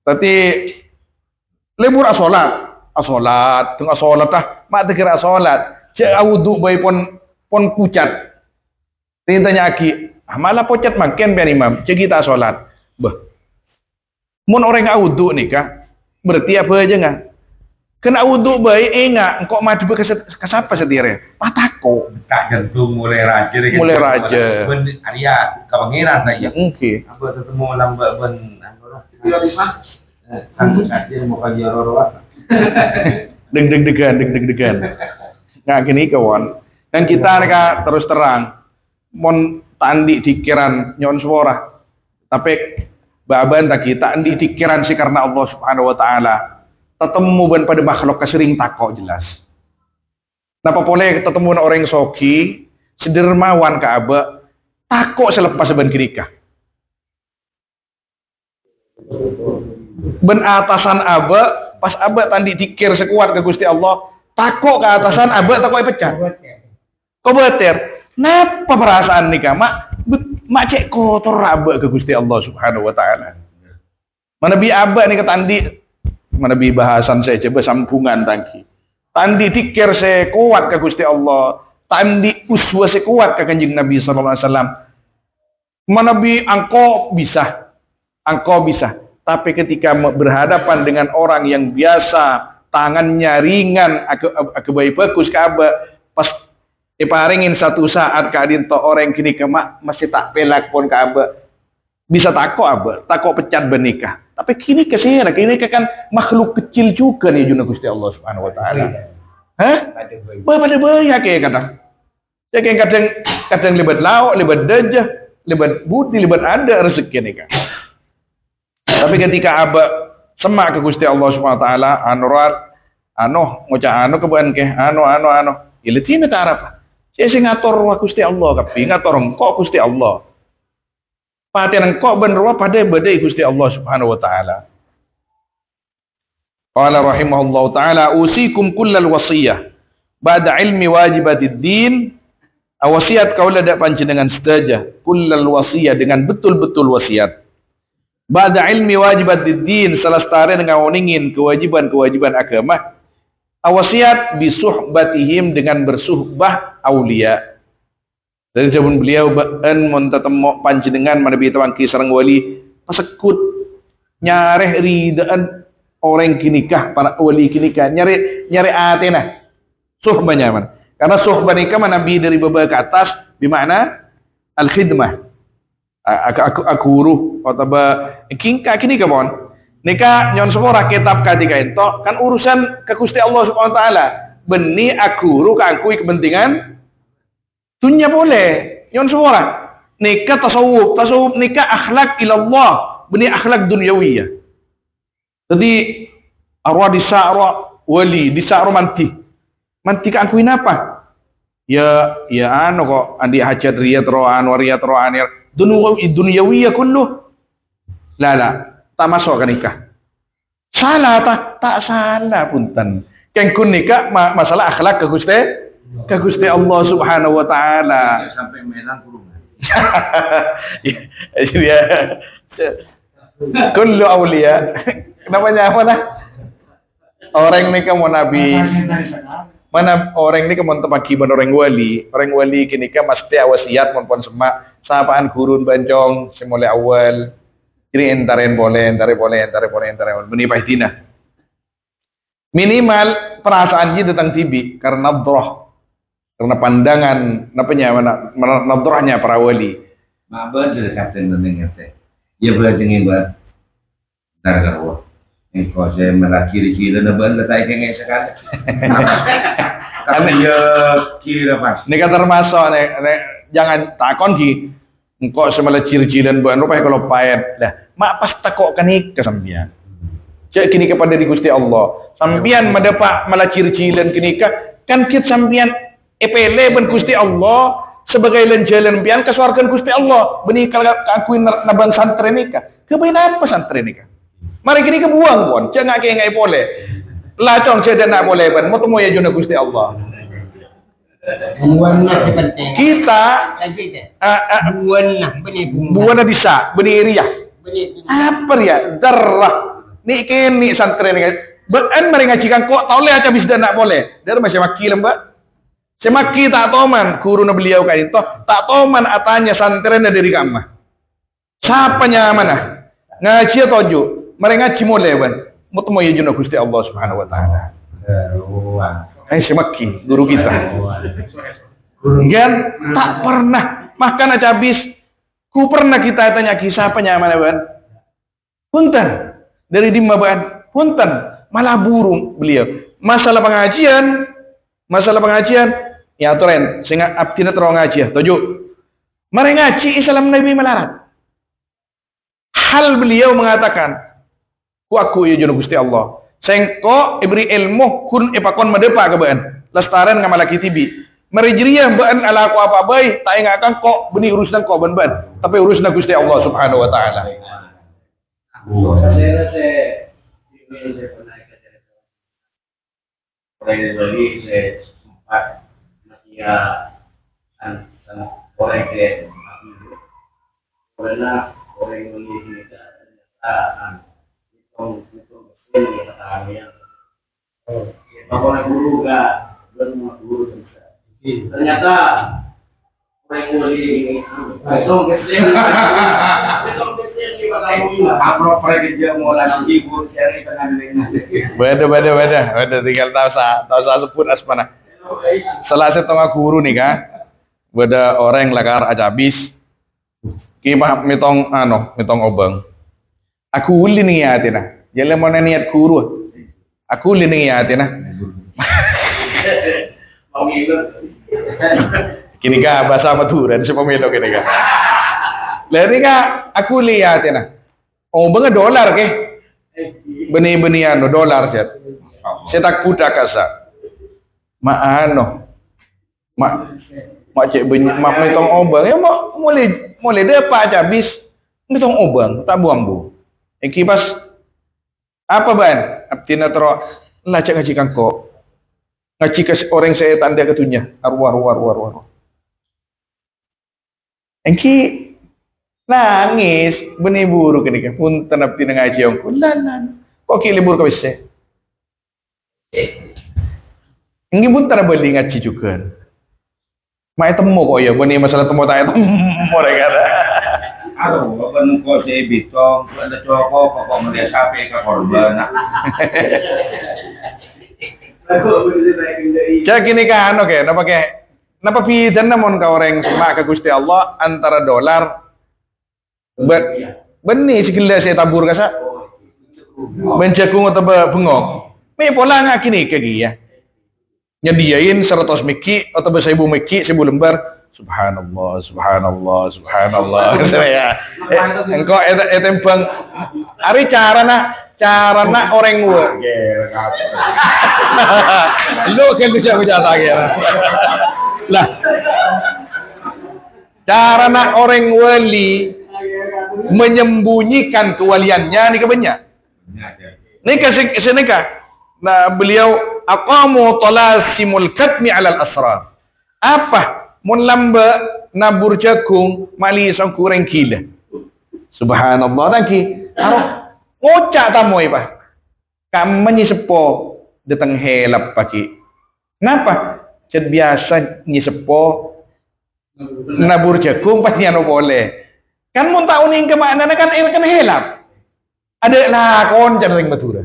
[SPEAKER 1] tapi lebur asolat tengah solat mak terkira solat cek awudu bayi pon pucat tanya aki malah pucat makin biar imam cek kita solat mun orang awudu nikah berarti apa aja nggak kena awudu bayi enggak engkau madu ke siapa setire patako
[SPEAKER 5] Tak jantung mulai raja. Arya kepangeran saya.
[SPEAKER 1] oke
[SPEAKER 5] Aku ketemu lambat ben
[SPEAKER 2] Iya, Pak.
[SPEAKER 5] Sanggup saja mau kaji orang-orang.
[SPEAKER 1] deg-degan nggak gini kawan dan kita mereka terus terang mon tandi dikiran nyon suara tapi baban tak kita andi dikiran sih karena Allah Subhanahu wa taala tetemu ban pada makhluk kesering takok jelas napa boleh ketemu orang soki sedermawan ka aba takok selepas ban kirika ben atasan aba pas abah tadi dikir sekuat ke Gusti Allah takok ke atasan abah takok pecah kok beter napa perasaan nikah mak cek kotor abah ke Gusti Allah Subhanahu wa taala mana bi abah nih ketandi mana bi bahasan saya coba sambungan tandi dikir sekuat ke Gusti Allah tandi uswa sekuat ke kanjeng Nabi sallallahu alaihi wasallam mana bi angko bisa tapi ketika berhadapan dengan orang yang biasa tangannya ringan aku baik bagus ke aba pas paringin satu saat keadin to orang kini kemak masih tak pelak pun ke aba bisa takok pecat bernikah tapi kini kesini kan makhluk kecil juga nih junah Gusti Allah Subhanahu wa taala pada banyak kayak kata kadang libat lauk libat dajah libat budi libat ada rezeki nikah tapi ketika abah semak ke Gusti Allah Subhanahu wa taala ngucap kebuan ke ilitine ta arapa saya ngatur wa Gusti Allah kapi ngatur engko Gusti Allah paten engko ben ruwa pada badai Gusti Allah Subhanahu wa taala qala rahimahullahu taala usikum kullal wasiyah ba'da ilmi wajibatid din wasiat kaula dak panjenengan sedaja kullal wasiyah dengan betul-betul wasiat ba'da ilmi wajibat din selestare dengan ningin kewajiban agama awasiat bisuhbatihim dengan bersuhbah aulia dari zaman beliau mun tetemu panjenengan manabi tawangki sareng wali pasekut nyareh ridaan orang kinikah para wali kinikah nyari atena suhbahnya man karena suhbah nikah nabi dari bawah ke atas bermakna al khidmah aku uruh atau kini kemon nikah nyon semua kitab ketika itu kan urusan ke Gusti Allah Subhanahu wa taala beni aku uruh keangkui kepentingan dunia boleh nyon semua nikah tasawuf nikah akhlak ilallah beni akhlak dunyawiyah jadi arwah disa arwah wali disa arwah manti keangkuin apa ya kok andi hajat riyat roh anir dunyawiyah kulluh la tak masuk ke nikah salah tak salah punten kengkun nikah masalah akhlak ke Gusti Allah Subhanahu wa taala
[SPEAKER 5] Sampai melang kurung.
[SPEAKER 1] ya kullu aulia namanya apa nah orang nikah mau nabi mana orang ini kemun tepakiban orang wali kini kan mesti wasiat pun semak sapaan gurun bancong semula awal jadi entaren boleh menipah tina minimal perasaan dia tentang tibi karena pandangan nadrohnya para wali
[SPEAKER 4] Mabad dekatan dengan teh. Ya belajar ngebat. Darah engkau saya melakiri na ban letak kayak sekali. Tapi ya kira pas.
[SPEAKER 1] Ini kan termasuk jangan takon ki engkau semala ciri-cirian buat rupanya kalau payet lah mak pas takok kanik ke sambian cek kini kepada di Gusti Allah sambian mendapat malah ciri-cirian kini kan kit sambian epele ben Gusti Allah sebagai jalan pian ke surga Gusti Allah benih kalau akuin nabang santri nikah kebain apa santri nikah mari kini kebuang pun jangan kayak ngai boleh lacong saya nak boleh ben mau temu ya juna Gusti Allah
[SPEAKER 3] Buana penting.
[SPEAKER 1] kita
[SPEAKER 3] Lagi deh. Buana benih bunga.
[SPEAKER 1] buana bisa benih riah
[SPEAKER 3] Benih.
[SPEAKER 1] apa ya darah ni kini santri ni ben mari ngajikan kok tahu le aja bisa nak boleh dari masih maki lembak semaki tak tahu man guru na beliau kayak itu tak tahu man atanya santri dari kamah siapanya mana ngaji toju mari ngaji mulai ban mau temu ya juna Gusti Allah Subhanahu wa taala semaki guru kita kan tak pernah makan aja habis ku pernah kita tanya kisah apa nyaman ban punten dari dimma ban punten malah burung beliau masalah pengajian ya toren sehingga abdina terong ngaji tujuh mari ngaji Islam Nabi melarat hal beliau mengatakan ku aku ya jono Gusti Allah sengko ibri ilmu kun ipakon madepa keban lestaran ngamalaki tibi merijriya ban ala ku apa bae tak ingatkan kok benih urusan kok ban tapi urusan Gusti Allah Subhanahu wa taala
[SPEAKER 2] Orang lagi saya sempat ya orang ke karena orang ini kita itu ini katanya orang guru enggak belum guru ternyata orang ini itu kecil appropriate dia mau lagi ibu cari pengantinnya
[SPEAKER 1] beda tinggal tahu sebut asmana salah satu guru nih kan beda orang lakar ajabis kimah mitong obeng aku uli nih ya tina jalan mana niat guru aku uli nih ya tina
[SPEAKER 2] mau ngikut
[SPEAKER 1] kini ka bahasa Madura di sepemelo kini ka lari ka aku lihat tina obeng dolar ke benih-benih dolar set setak puda kasa mak cek banyak mak mitong obeng ya mak mulai depa aja habis mitong obeng tak buang bu kipas apa ban abtina tero lacak ngaji kangko ngaji ke orang saya tanda ketunya arwah engki nangis benih buruk ini kan pun tanap tina ngaji ongku lalan kok ki libur ka wis engki pun tara beli ngaji juga mai temu kok ya benih masalah temu tak temu gara
[SPEAKER 4] Aduh, kan kok si bitong, ada cowok kok melihat sapi ke korban.
[SPEAKER 1] Cak ini kan oke, napa pisan namun ka orang sama ke Gusti Allah antara dolar benih sikila saya tabur kasa mencekung atau bengok me pola nga kini kagi ya nyediain 100 meki atau 1000 meki 1000 lembar subhanallah ya engkau etembang ari cara nak orang gua lu kan bisa lagi lah cara nak orang wali menyembunyikan kewaliannya ni kebanyak nikah nah beliau aqamu talasimul katmi alal asrar apa mun lamba nabur jakung mali sang kurang kila subhanallah tangki aro ngocak tamoy pa kam menyisepo datang helap paki kenapa cet biasa nyisepo nabur jakung pasti anu boleh kan mun tahu ning kemana kan helap ada lakon jaring Madura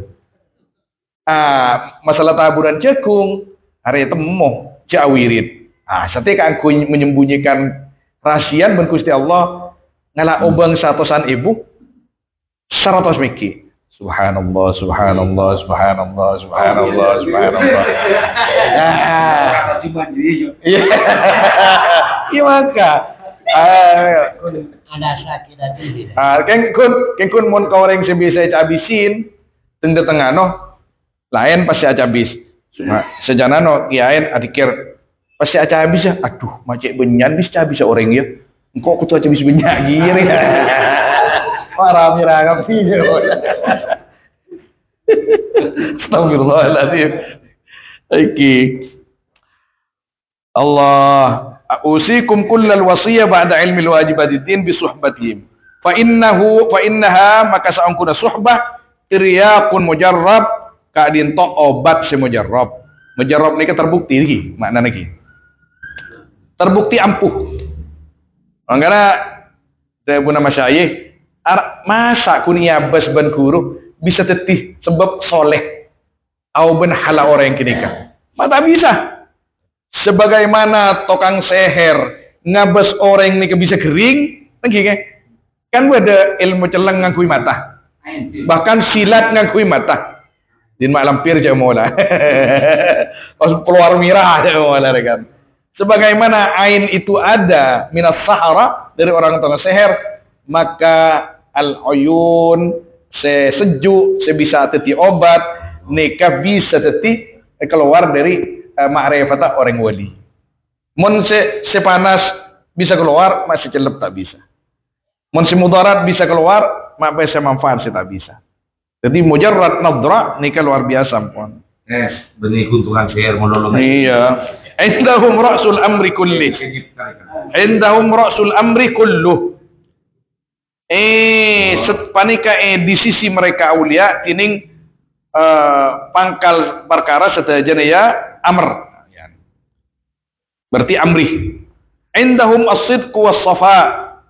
[SPEAKER 1] masalah taburan jagung hari temu jawirit setelah aku menyembunyikan rahasian ben Gusti Allah ngala obang 100-an ibu 100 meki subhanallah Iya maka.
[SPEAKER 3] Ada sakit hati.
[SPEAKER 1] Kengkun mon kau orang sebisa habisin tengah tengah no lain pasti aja habis. Sejana no kiain adikir pasti aja habis ya. Aduh macet benyan bisa habis orang ya. Engkau aku tuh aja habis benyak giri. Marah mirah ngapi je. Astagfirullahaladzim. Oke. Allah. Usikum kullal wasiyah ba'da ilmi al-wajibatiddin bi suhbatihim. Fa innaha maka saangkuna suhbah tiryaqun mujarrab kadin to obat se mujarrab. Mujarrab ni terbukti lagi makna lagi. Terbukti ampuh. Mangkana saya pun nama syayikh masa kunia bas ban guru bisa tetih sebab soleh au ben hala orang yang kinika. Mata bisa. Sebagaimana tokang seher ngabas orang ini bisa kering, lagi kan ada ilmu celeng ngakui mata, bahkan silat ngakui mata. Din mak lampir je mola, keluar mirah je mola kan. Sebagaimana ain itu ada minas sahara dari orang tokang seher, maka al uyun sejuk bisa teti obat, nikah bisa teti keluar dari ma'rifat orang wali. Mun sepanas bisa keluar, masih celep tak bisa. Mun mudarat bisa keluar, mak bisa manfaat tak bisa. Jadi mujarrad nadra ni luar biasa pun.
[SPEAKER 4] Benih keuntungan share monolog.
[SPEAKER 1] Iya. Indahum ra'sul amri kulli. Indahum ra'sul amri kullu. Sepanika di sisi mereka aulia tining pangkal perkara sedajana ya amr. Berarti amri. Indahum as-sidq was-safa.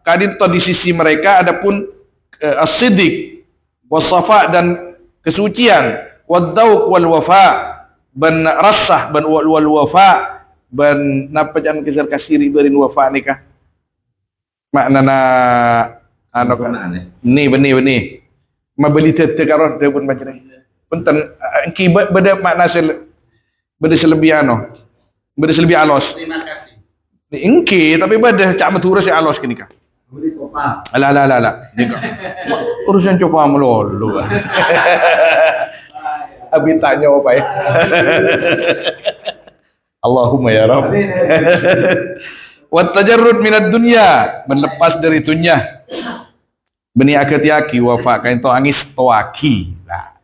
[SPEAKER 1] Kadinto di sisi mereka adapun as-sidq was-safa dan kesucian, wad-dauq wal-wafa, ban rasah ban wal-wafa, ban napa jan keser kasiri berin wafa nikah. Maknana anu kan ni benih. Mabeli tete karo de pun macam ni. Punten ki beda makna beda selebih anu. Beda selebih alos.
[SPEAKER 2] Terima kasih.
[SPEAKER 1] Ni engki tapi beda cak matura si alos kini ka.
[SPEAKER 2] Beri coba.
[SPEAKER 1] Alah. Urusan coba melulu. Abi tanya apa ya? Allahumma ya Rabb. Wat tajarrud minad dunya, berlepas dari dunia. Beni akatiaki wafa kain to angis toaki. Nah,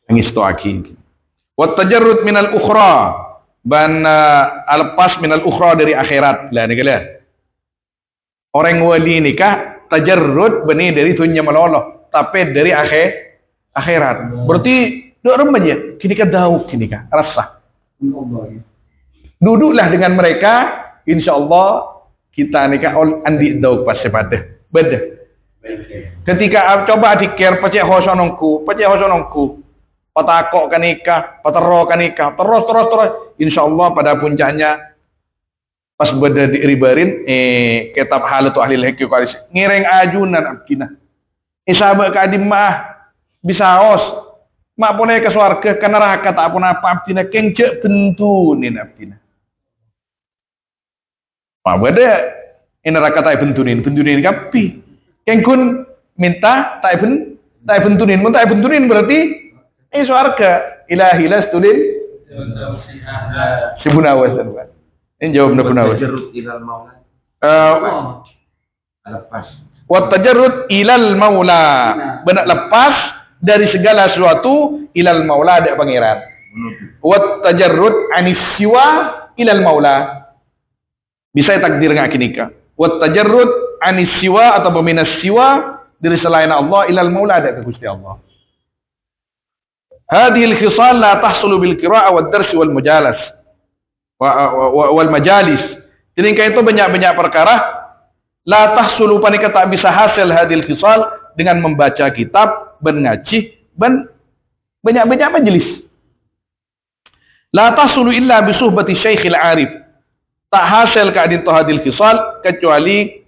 [SPEAKER 1] angis toaki. Wat tajarrud minal ukhra, ban lepas minal ukhra dari akhirat. Lah ni kala. Orang wali nikah tajarrud beni dari dunia meloloh, tapi dari akhirat. Berarti dok remaja, kini ka dauk kini ka rasa. Duduklah dengan mereka, insyaallah kita nikah andi dauk pas pada. Beda. Ketika coba dikir pecek hosonongku, patakok kanikah, patero kanikah, terus, insyaallah pada puncaknya pas beda diiribarin, kitab halatu ahli hikmah kualis ngireng ajunan abkina. Sahabat kadim mah bisa os, mak boleh ke swarga ke neraka tak pun apa abkina kengcek bentunin abkina. Mak beda neraka tak bentunin kapi. Kengkun minta tak bentunin, mun tak bentunin berarti swarga ilahi lastulil sibunawas kan. Ini jawab nabunawas.
[SPEAKER 4] Tajarrud ilal maula. Lepas. Wa
[SPEAKER 1] tajarrud ilal maula. Benak lepas dari segala sesuatu ilal maula ada pangeran. Wa tajarrud anis siwa ilal maula. Bisa takdir ngak kinika. Wa tajarrud anis siwa atau beminas siwa dari selain Allah ilal maula ada ke Gusti Allah. Hadhil khisal la tahsulu bil qira'ah wad dars wal mujalas wal majalis. Jadi itu banyak perkara la tahsulu panika tak bisa hasil hadhil khisal dengan membaca kitab ben ngaji ben banyak majelis. La tahsulu illa bi suhbati syaikhil arif. Tak hasil keadin hadhil khisal kecuali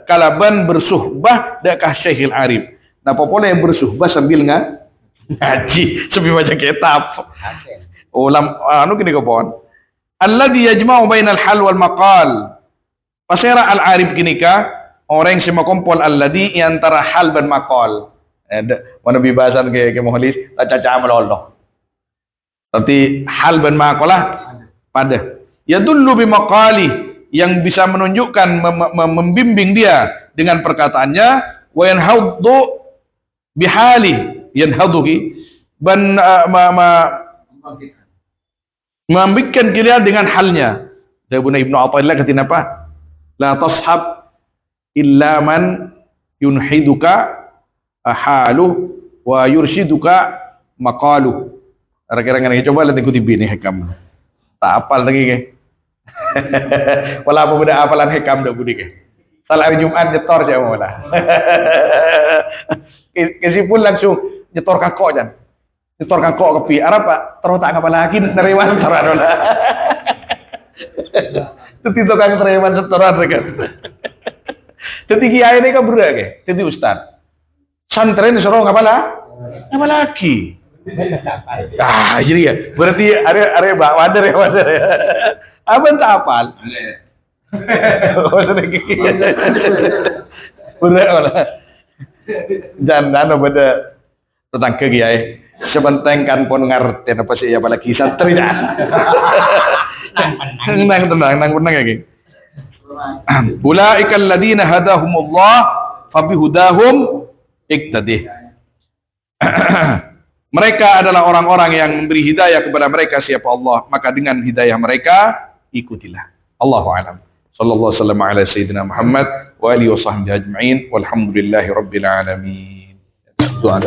[SPEAKER 1] kalaban bersuhbah dekah Syekhil Arif. Nah, boleh bersuhbah sambil ngaji, sambil baca kitab. Ulam anu kini kepon. alladhi yajma'u bainal hal wal maqal. Pasera al-arif kinika orang yang kompol alladhi antara hal dan maqal. Mana bibasan ke mohalis tak caca amal Allah. Tapi hal dan maqal lah pada. Yadullu bi maqali yang bisa menunjukkan membimbing dia dengan perkataannya wa yanhaddu bihali yanhadduhi ban membikin dia dengan halnya. Dabuna Ibnu Athaillah kata apa? La tashab illa man yunhiduka halu wa yurshiduka maqalu. Kira-kira ngene coba lihat ikuti bini hikam. Tak apal lagi ke. Wala apa beda apalan hikam dak budi ke. Salah hari Jumat nyetor je mula. Kesipul langsung nyetor kakok jan. Nyetor kakok ke pi Arab Pak, terus tak ngapa lagi nerewan setoran. Itu tukang nerewan setoran kan. Jadi kiai ini kan berat ke. Jadi ustaz. Santren disuruh ngapa lah? Ngapa lagi? Jadi ya. Berarti are wader ya. Abang tak apal. Berat lah. Jangan pada tetangga kiai. Sebentar kan pun ngerti apa sih ya apalagi santri dah. Nang tenang lagi. Ulaikal ladina hadahumullah fabihudahum iqtadih. Mereka adalah orang-orang yang memberi hidayah kepada mereka siapa Allah, maka dengan hidayah mereka ikutilah. Allahu a'lam. Sallallahu alaihi wasallam ala sayyidina Muhammad wa alihi wa sahbihi ajma'in walhamdulillahi rabbil alamin. Doa.